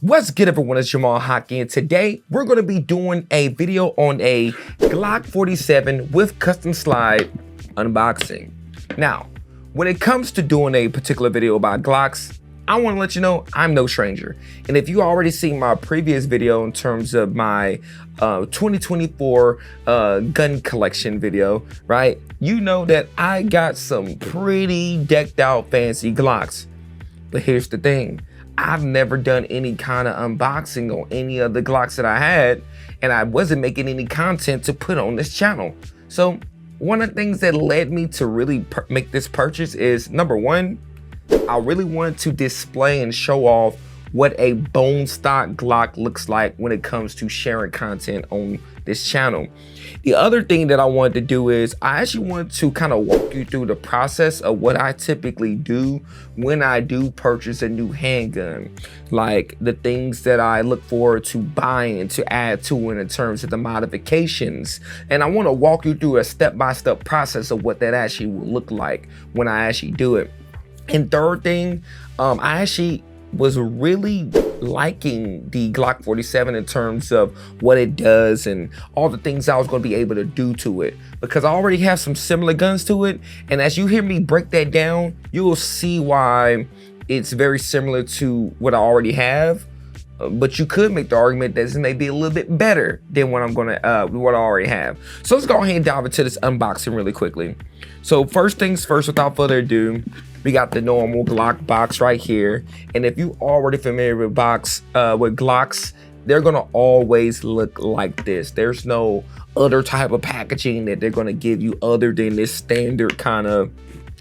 What's good, everyone? It's JamalHaki, and today we're going to be doing a video on a Glock 47 with custom slide unboxing. Now, when it comes to doing a particular video about Glocks, I want to let you know I'm no stranger. And if you already seen my previous video in terms of my 2024 gun collection video, right? You know that I got some pretty decked out fancy Glocks. But here's the thing. I've never done any kind of unboxing on any of the Glocks that I had, and I wasn't making any content to put on this channel. So one of the things that led me to really make this purchase is, number one, I really wanted to display and show off what a bone stock Glock looks like when it comes to sharing content on this channel. The other thing that I wanted to do is I actually wanted to kind of walk you through the process of what I typically do when I do purchase a new handgun, like the things that I look forward to buying and to add to it in terms of the modifications. And I want to walk you through a step-by-step process of what that actually will look like when I actually do it. And third thing, I actually was really liking the Glock 47 in terms of what it does and all the things I was going to be able to do to it, because I already have some similar guns to it. And as you hear me break that down, you will see why it's very similar to what I already have. But you could make the argument that this may be a little bit better than what what I already have. So let's go ahead and dive into this unboxing really quickly. So first things first, without further ado, we got the normal Glock box right here. And if you already familiar with Glocks, they're gonna always look like this. There's no other type of packaging that they're gonna give you other than this standard kind of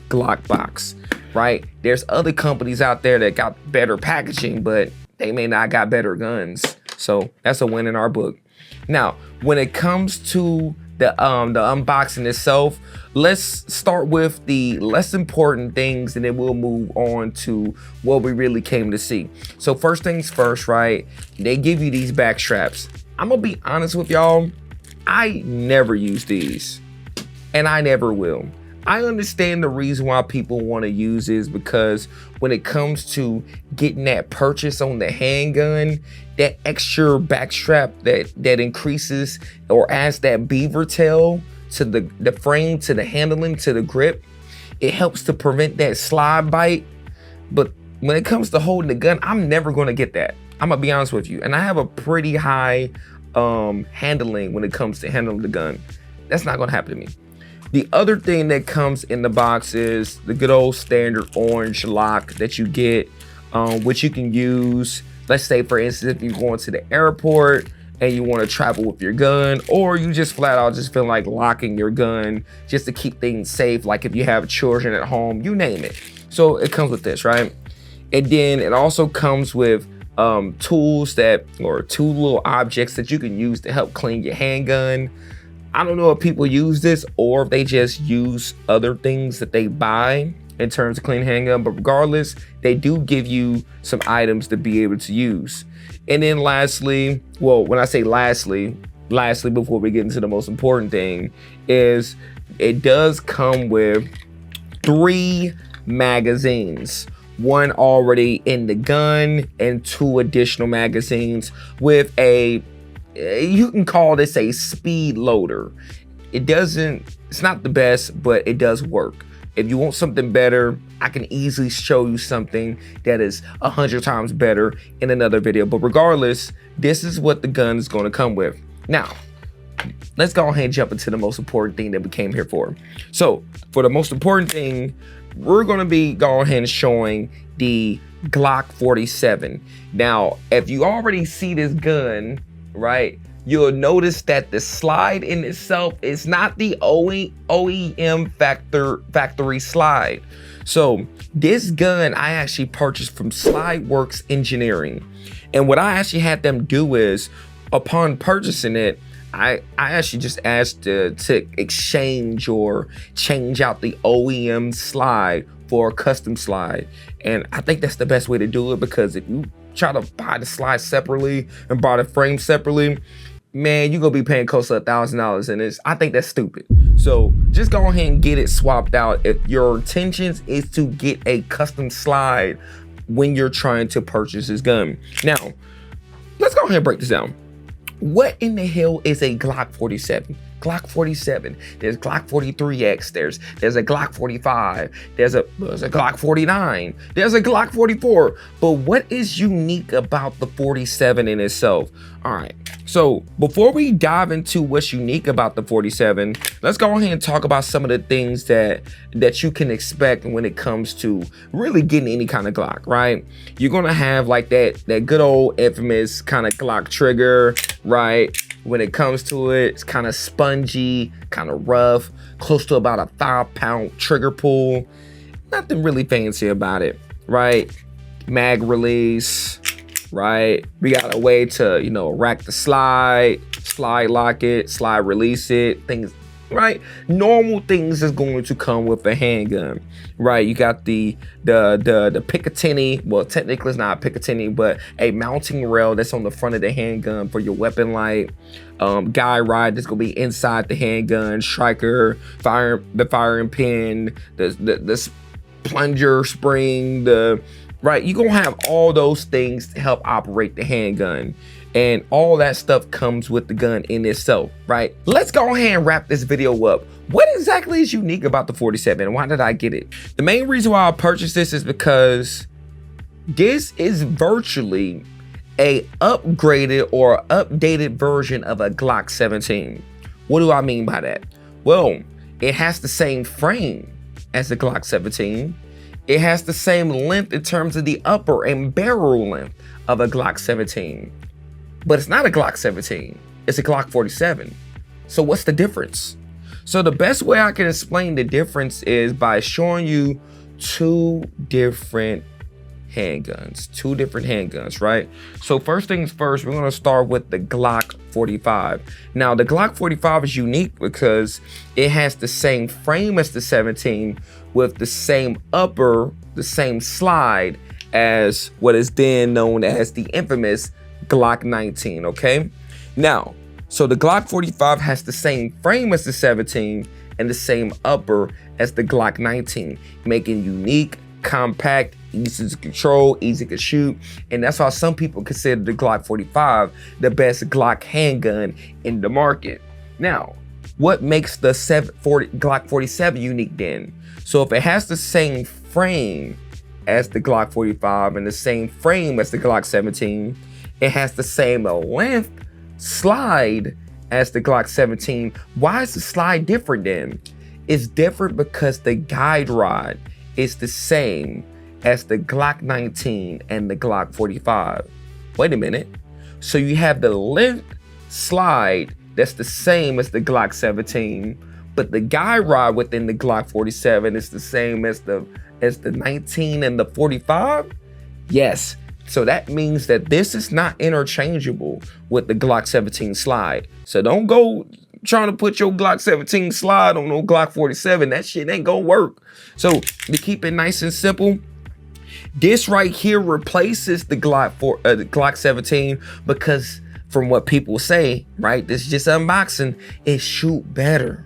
Glock box, right? There's other companies out there that got better packaging, but they may not got better guns. So that's a win in our book. Now, when it comes to the unboxing itself, let's start with the less important things and then we'll move on to what we really came to see. So first things first, right? They give you these back straps. I'm gonna be honest with y'all, I never use these and I never will. I understand the reason why people want to use is because when it comes to getting that purchase on the handgun, that extra back strap that increases or adds that beaver tail to the frame, to the handling, to the grip, it helps to prevent that slide bite. But when it comes to holding the gun, I'm never going to get that. I'm gonna be honest with you. And I have a pretty high handling when it comes to handling the gun. That's not going to happen to me. The other thing that comes in the box is the good old standard orange lock that you get, which you can use. Let's say, for instance, if you're going to the airport and you want to travel with your gun, or you just flat out just feel like locking your gun just to keep things safe, like if you have children at home, you name it. So it comes with this, right? And then it also comes with tools or two little objects that you can use to help clean your handgun. I don't know if people use this or if they just use other things that they buy in terms of clean handgun, but regardless, they do give you some items to be able to use. And then lastly, well, when I say lastly, before we get into the most important thing, is it does come with 3 magazines. 1 already in the gun and 2 additional magazines with you can call this a speed loader. It's not the best, but it does work. If you want something better, I can easily show you something that is 100 times better in another video. But regardless, this is what the gun is going to come with. Now, let's go ahead and jump into the most important thing that we came here for. So for the most important thing, we're going to be going ahead and showing the Glock 47. Now, if you already see this gun, right, you'll notice that the slide in itself is not the OEM factory slide. So this gun I actually purchased from Slideworks Engineering, and what I actually had them do is, upon purchasing it, I actually just asked to exchange or change out the OEM slide for a custom slide. And I think that's the best way to do it, because if you try to buy the slide separately and buy the frame separately, man, you're gonna be paying close to $1,000, and I think that's stupid. So just go ahead and get it swapped out. If your intentions is to get a custom slide when you're trying to purchase this gun. Now, let's go ahead and break this down. What in the hell is a Glock 47? Glock 47, there's Glock 43X, there's a Glock 45, there's a Glock 49, there's a Glock 44, but what is unique about the 47 in itself? All right, so before we dive into what's unique about the 47, let's go ahead and talk about some of the things that you can expect when it comes to really getting any kind of Glock, right? You're gonna have like that good old infamous kind of Glock trigger, right? When it comes to it, it's kind of spongy, kind of rough, close to about a 5-pound trigger pull. Nothing really fancy about it, right? Mag release, right? We got a way to, rack the slide lock it, slide release it, things, right? Normal things is going to come with a handgun, right? You got the Picatinny. Well, technically it's not a Picatinny, but a mounting rail that's on the front of the handgun for your weapon light. Guy ride that's gonna be inside the handgun, striker, the firing pin, the plunger spring, right? You're gonna have all those things to help operate the handgun. And all that stuff comes with the gun in itself, right? Let's go ahead and wrap this video up. What exactly is unique about the 47 and why did I get it? The main reason why I purchased this is because this is virtually a upgraded or updated version of a Glock 17. What do I mean by that? Well, it has the same frame as the Glock 17. It has the same length in terms of the upper and barrel length of a Glock 17. But it's not a Glock 17, it's a Glock 47. So what's the difference? So the best way I can explain the difference is by showing you two different handguns, right? So first things first, we're gonna start with the Glock 45. Now the Glock 45 is unique because it has the same frame as the 17 with the same upper, the same slide as what is then known as the infamous Glock 19, okay? Now, so the Glock 45 has the same frame as the 17 and the same upper as the Glock 19, making unique, compact, easy to control, easy to shoot, and that's why some people consider the Glock 45 the best Glock handgun in the market. Now, what makes the Glock 47 unique then? So if it has the same frame as the Glock 45 and the same frame as the Glock 17, it has the same length slide as the Glock 17. Why is the slide different then? It's different because the guide rod is the same as the Glock 19 and the Glock 45. Wait a minute. So you have the length slide that's the same as the Glock 17, but the guide rod within the Glock 47 is the same as the 19 and the 45? Yes. So that means that this is not interchangeable with the Glock 17 slide. So don't go trying to put your Glock 17 slide on no Glock 47. That shit ain't gonna work. So to keep it nice and simple, this right here replaces the Glock 17 because from what people say, right? This is just unboxing. It shoot better.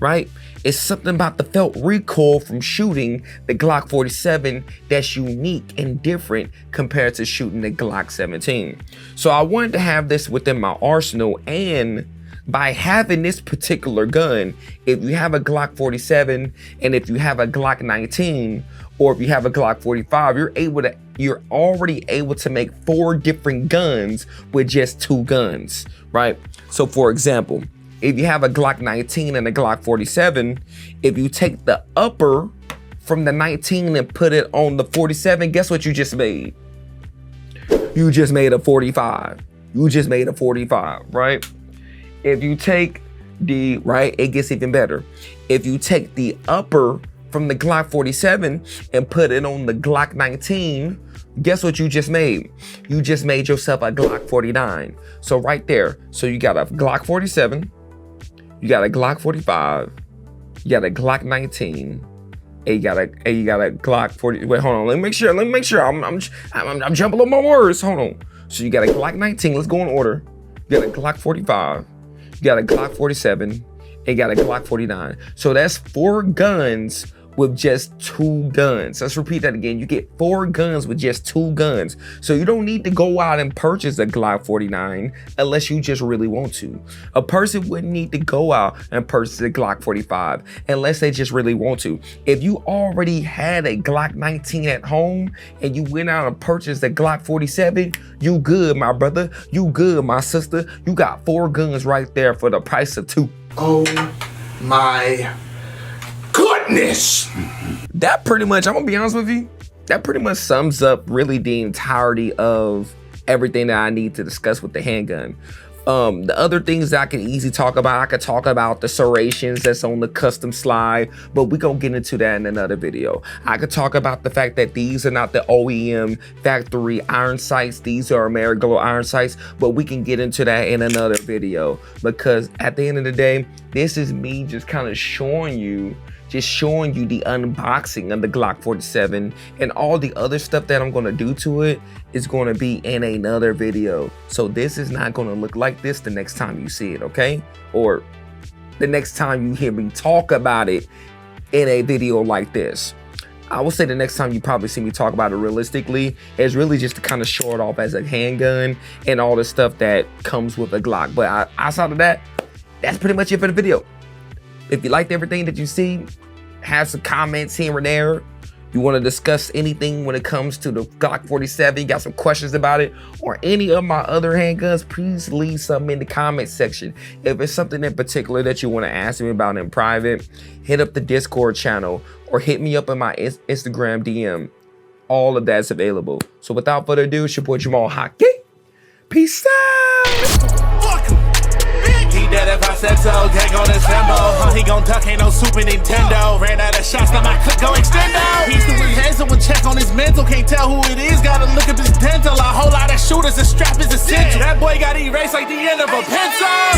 Right? It's something about the felt recoil from shooting the Glock 47 that's unique and different compared to shooting the Glock 17. So I wanted to have this within my arsenal, and by having this particular gun, if you have a Glock 47 and if you have a Glock 19 or if you have a Glock 45, you're already able to make 4 different guns with just 2 guns, right? So for example, if you have a Glock 19 and a Glock 47, if you take the upper from the 19 and put it on the 47, guess what you just made? You just made a 45. Right? If you take it gets even better. If you take the upper from the Glock 47 and put it on the Glock 19, guess what you just made? You just made yourself a Glock 49. So right there, so you got a Glock 47, you got a Glock 45, you got a Glock 19, and you got a Glock 40. Wait, hold on. Let me make sure. I'm jumping on my words. Hold on. So you got a Glock 19. Let's go in order. You got a Glock 45. You got a Glock 47. And you got a Glock 49. So that's 4 guns with just 2 guns. Let's repeat that again. You get 4 guns with just 2 guns. So you don't need to go out and purchase a Glock 49 unless you just really want to. A person wouldn't need to go out and purchase a Glock 45 unless they just really want to. If you already had a Glock 19 at home and you went out and purchased a Glock 47, you good, my brother. You good, my sister. You got 4 guns right there for the price of 2. Oh my goodness. That pretty much, I'm gonna be honest with you, that pretty much sums up really the entirety of everything that I need to discuss with the handgun. The other things that I can easily talk about, I could talk about the serrations that's on the custom slide, but we gonna get into that in another video. I could talk about the fact that these are not the OEM factory iron sights, these are Ameriglo iron sights, but we can get into that in another video, because at the end of the day, this is me just kind of showing you the unboxing of the Glock 47, and all the other stuff that I'm gonna do to it is gonna be in another video. So this is not gonna look like this the next time you see it, okay? Or the next time you hear me talk about it in a video like this. I will say the next time you probably see me talk about it realistically is really just to kind of show it off as a handgun and all the stuff that comes with a Glock. But outside of that, that's pretty much it for the video. If you liked everything that you see, have some comments here and there. You want to discuss anything when it comes to the Glock 47, you got some questions about it, or any of my other handguns, please leave something in the comment section. If it's something in particular that you want to ask me about in private, hit up the Discord channel or hit me up in my Instagram DM. All of that's available. So without further ado, it's your boy JamalHaki. Peace out! He dead if I said so, gang on his Venmo. He gon' duck, ain't no Super Nintendo. Ran out of shots, now my click go extendo. He's doing hands, someone check on his mental. Can't tell who it is, gotta look up his dental. A whole lot of shooters, the strap is essential. That boy got erased like the end of a pencil.